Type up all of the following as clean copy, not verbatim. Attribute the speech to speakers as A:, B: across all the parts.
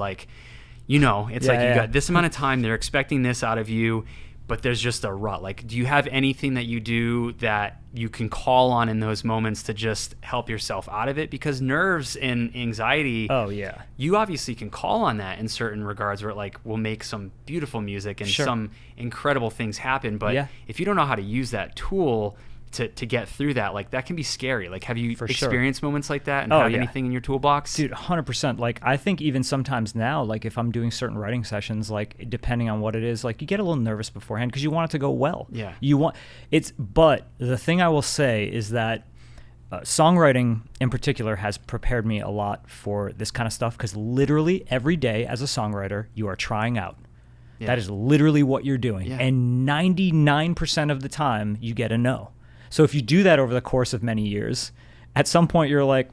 A: like, it's like you got this amount of time, they're expecting this out of you, but there's just a rut. Like, do you have anything that you do that you can call on in those moments to just help yourself out of it? Because nerves and anxiety, you obviously can call on that in certain regards, where it like will make some beautiful music and some incredible things happen. But if you don't know how to use that tool to get through that, like that can be scary. Like, have you experienced moments like that and have anything in your toolbox?
B: Dude, 100%. Like, I think even sometimes now, like if I'm doing certain writing sessions, like depending on what it is, like you get a little nervous beforehand because you want it to go well.
A: Yeah.
B: But the thing I will say is that songwriting in particular has prepared me a lot for this kind of stuff, because literally every day as a songwriter, you are trying out. Yeah. That is literally what you're doing. Yeah. And 99% of the time you get a no. So if you do that over the course of many years, at some point you're like,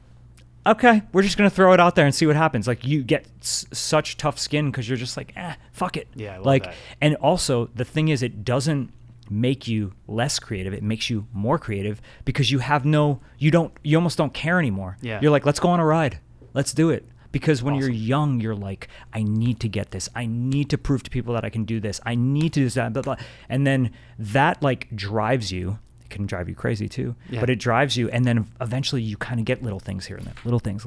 B: okay, we're just going to throw it out there and see what happens. Like, you get such tough skin because you're just like, fuck it.
A: Yeah, I love that.
B: And also the thing is, it doesn't make you less creative. It makes you more creative, because you almost don't care anymore.
A: Yeah.
B: You're like, let's go on a ride. Let's do it. Because when you're young, you're like, I need to get this. I need to prove to people that I can do this. I need to do that. Blah, blah. And then that like drives you. Can drive you crazy too, but it drives you, and then eventually you kind of get little things here and there, little things.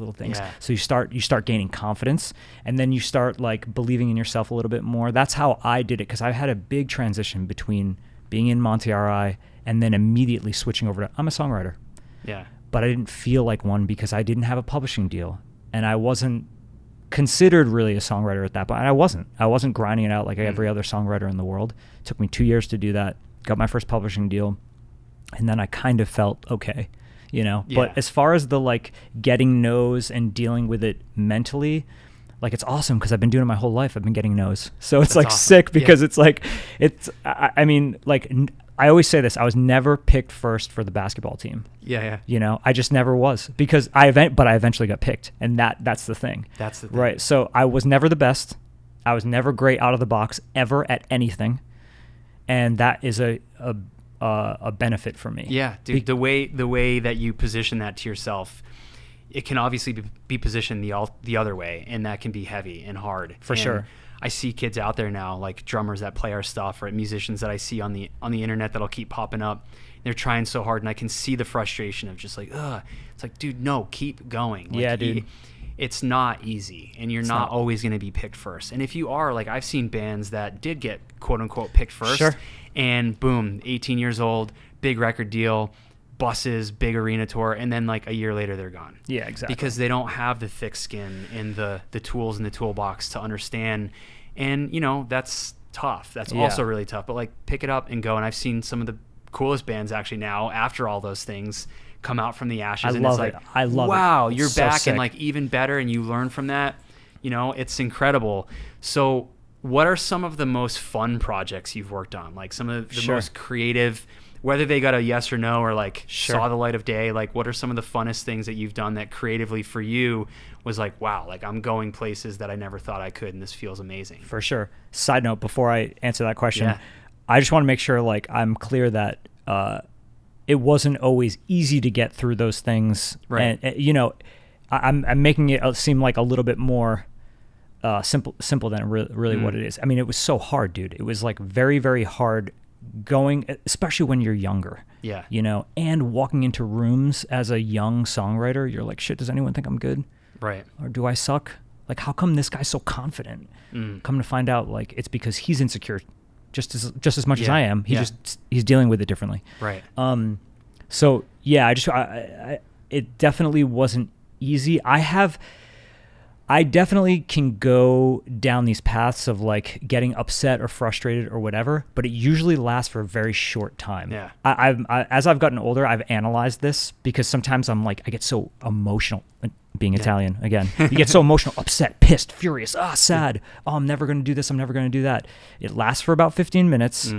B: So you start gaining confidence, and then you start like believing in yourself a little bit more. That's how I did it, because I had a big transition between being in Monty RI and then immediately switching over to I'm a songwriter.
A: Yeah.
B: But I didn't feel like one because I didn't have a publishing deal, and I wasn't considered really a songwriter at that point. I wasn't grinding it out like every other songwriter in the world. It took me 2 years to do that. Got my first publishing deal. And then I kind of felt okay, But as far as the like getting no's and dealing with it mentally, like it's awesome, because I've been doing it my whole life. I've been getting no's. So it's like awesome. Sick, because it's like, I mean, like I always say this, I was never picked first for the basketball team.
A: Yeah.
B: I just never was, because I eventually got picked, and that's the thing.
A: That's the thing.
B: Right. So I was never the best. I was never great out of the box ever at anything. And that is a benefit for me.
A: Yeah, dude. The way that you position that to yourself, it can obviously be positioned the other way, and that can be heavy and hard.
B: For sure.
A: I see kids out there now, like drummers that play our stuff, or musicians that I see on the internet that'll keep popping up. They're trying so hard, and I can see the frustration of just like, ugh. It's like, dude, no, keep going. Like,
B: yeah, dude.
A: It's not easy, and you're not always going to be picked first. And if you are, like, I've seen bands that did get quote unquote picked first.
B: Sure.
A: And boom, 18 years old, big record deal, buses, big arena tour, and then like a year later they're gone.
B: Yeah, exactly.
A: Because they don't have the thick skin and the tools in the toolbox to understand. And, that's tough. That's also really tough. But like, pick it up and go. And I've seen some of the coolest bands actually now, after all those things, come out from the ashes.
B: I love it.
A: Wow, you're
B: so
A: back
B: sick.
A: And like even better, and you learn from that. It's incredible. So what are some of the most fun projects you've worked on? Like some of the most creative, whether they got a yes or no, or like saw the light of day, like what are some of the funnest things that you've done that creatively for you was like, wow, like I'm going places that I never thought I could, and this feels amazing?
B: For sure. Side note, before I answer that question, I just want to make sure like I'm clear that it wasn't always easy to get through those things.
A: Right.
B: And, I'm making it seem like a little bit more simple than really what it is. I mean, it was so hard, dude. It was like very, very hard going, especially when you're younger.
A: Yeah.
B: And walking into rooms as a young songwriter, you're like, shit, does anyone think I'm good?
A: Right.
B: Or do I suck? Like, how come this guy's so confident? Come to find out, like, it's because he's insecure just as much as I am. He's dealing with it differently.
A: Right.
B: So yeah, it definitely wasn't easy. I definitely can go down these paths of like getting upset or frustrated or whatever, but it usually lasts for a very short time.
A: Yeah.
B: As I've gotten older, I've analyzed this, because sometimes I'm like, I get so emotional, being Italian again, you get so emotional, upset, pissed, furious, sad. Oh, I'm never going to do this. I'm never going to do that. It lasts for about 15 minutes,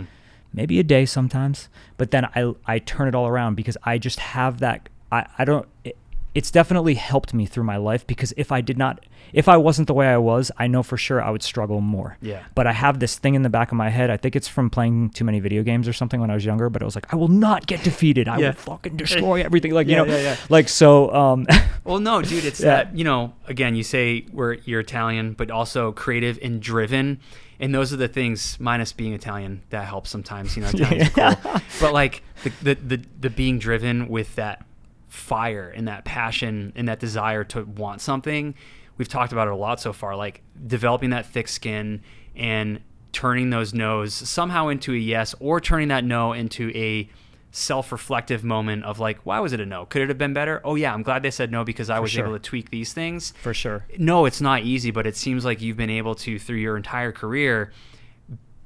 B: maybe a day sometimes, but then I turn it all around, because I just have that, it's definitely helped me through my life, because if I wasn't the way I was, I know for sure I would struggle more.
A: Yeah.
B: But I have this thing in the back of my head. I think it's from playing too many video games or something when I was younger, but I was like, I will not get defeated. I will fucking destroy everything. Like, like, so,
A: well, no, dude, it's that, again, you say you're Italian, but also creative and driven. And those are the things, minus being Italian, that helps sometimes, Italians are cool. But like the being driven with that fire and that passion and that desire to want something, we've talked about it a lot so far, like developing that thick skin and turning those no's somehow into a yes, or turning that no into a self-reflective moment of like, why was it a no? Could it have been better? Oh yeah, I'm glad they said no because I was able to tweak these things.
B: For sure.
A: No, it's not easy, but it seems like you've been able to, through your entire career,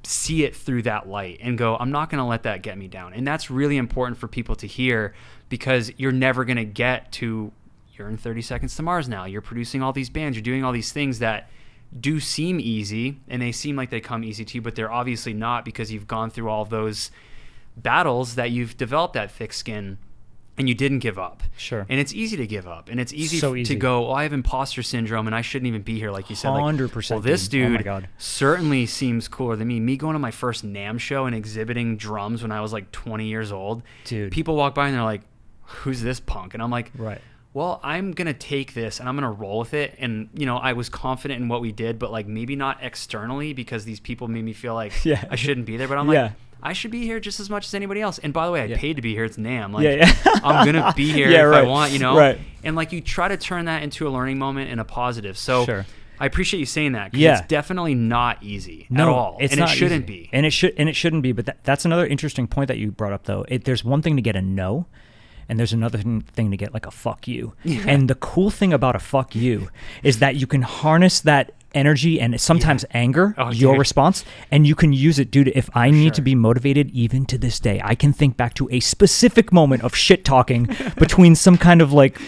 A: see it through that light and go, I'm not going to let that get me down. And that's really important for people to hear, because you're never going to get to, you're in 30 Seconds to Mars now, you're producing all these bands, you're doing all these things that do seem easy, and they seem like they come easy to you, but they're obviously not, because you've gone through all of those battles, that you've developed that thick skin and you didn't give up.
B: Sure.
A: And it's easy to give up, and it's easy,
B: easy.
A: to go, I have imposter syndrome and I shouldn't even be here, like you said.
B: 100%.
A: Well, this dude
B: oh my God.
A: certainly seems cooler than me. Me going to my first NAMM show and exhibiting drums when I was like 20 years old.
B: Dude.
A: People walk by and they're like, who's this punk? And I'm like,
B: right.
A: Well, I'm going to take this and I'm going to roll with it. And, I was confident in what we did, but like maybe not externally, because these people made me feel like I shouldn't be there. But I'm like, I should be here just as much as anybody else. And by the way, I paid to be here. It's NAMM. Like, I'm going to be here if I want,
B: Right.
A: And like, you try to turn that into a learning moment and a positive. So
B: sure.
A: I appreciate you saying that, because it's definitely not easy at all.
B: It's
A: and
B: not
A: it shouldn't
B: easy.
A: be.
B: And it shouldn't be. But that's another interesting point that you brought up, though. There's one thing to get a no, and there's another thing to get like a fuck you. Yeah. And the cool thing about a fuck you is that you can harness that energy and sometimes anger, your response, and you can use it, dude. If I need to be motivated, even to this day, I can think back to a specific moment of shit talking between some kind of like,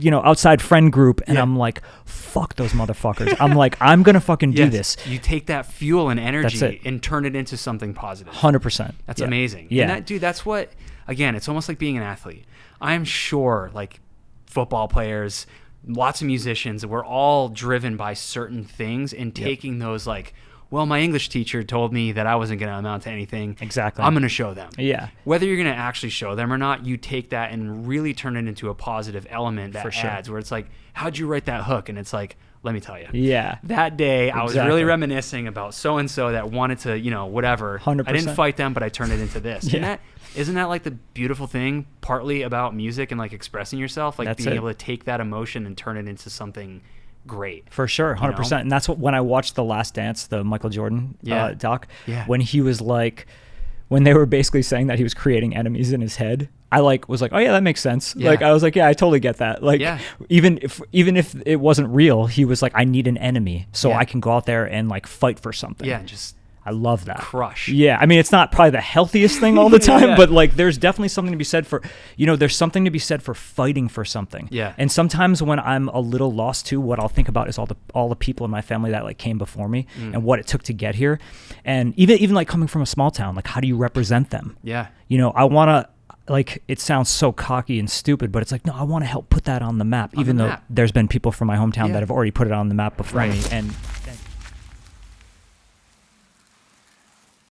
B: outside friend group, and I'm like, fuck those motherfuckers. I'm like, I'm gonna fucking do this.
A: You take that fuel and energy and turn it into something positive.
B: 100%.
A: That's amazing.
B: Yeah.
A: And dude, that's what, again, it's almost like being an athlete. I'm sure like football players, lots of musicians, we're all driven by certain things, and taking those like, well, my English teacher told me that I wasn't going to amount to anything.
B: Exactly.
A: I'm going to show them.
B: Yeah.
A: Whether you're going to actually show them or not, you take that and really turn it into a positive element that adds, where it's like, how'd you write that hook? And it's like, let me tell you.
B: Yeah.
A: That day, I was really reminiscing about so-and-so that wanted to, whatever.
B: 100%.
A: I didn't fight them, but I turned it into this.
B: Yeah.
A: Isn't that like the beautiful thing, partly about music and like expressing yourself, like being able to take that emotion and turn it into something great?
B: For sure, 100%. And that's what, when I watched The Last Dance, the Michael Jordan doc, when he was like, when they were basically saying that he was creating enemies in his head, I was like, oh yeah, that makes sense. Like, I was like, yeah, I totally get that. Like, even if it wasn't real, he was like, I need an enemy so I can go out there and like fight for something.
A: Yeah, just
B: I love that.
A: Crush.
B: Yeah. I mean, it's not probably the healthiest thing all the time, but like there's definitely something to be said for, there's something to be said for fighting for something.
A: Yeah.
B: And sometimes when I'm a little lost too, what I'll think about is all the people in my family that like came before me and what it took to get here. And even like coming from a small town, like how do you represent them?
A: Yeah.
B: I want to, like, it sounds so cocky and stupid, but it's like, no, I want to help put that on the map, even though there's been people from my hometown that have already put it on the map before me. And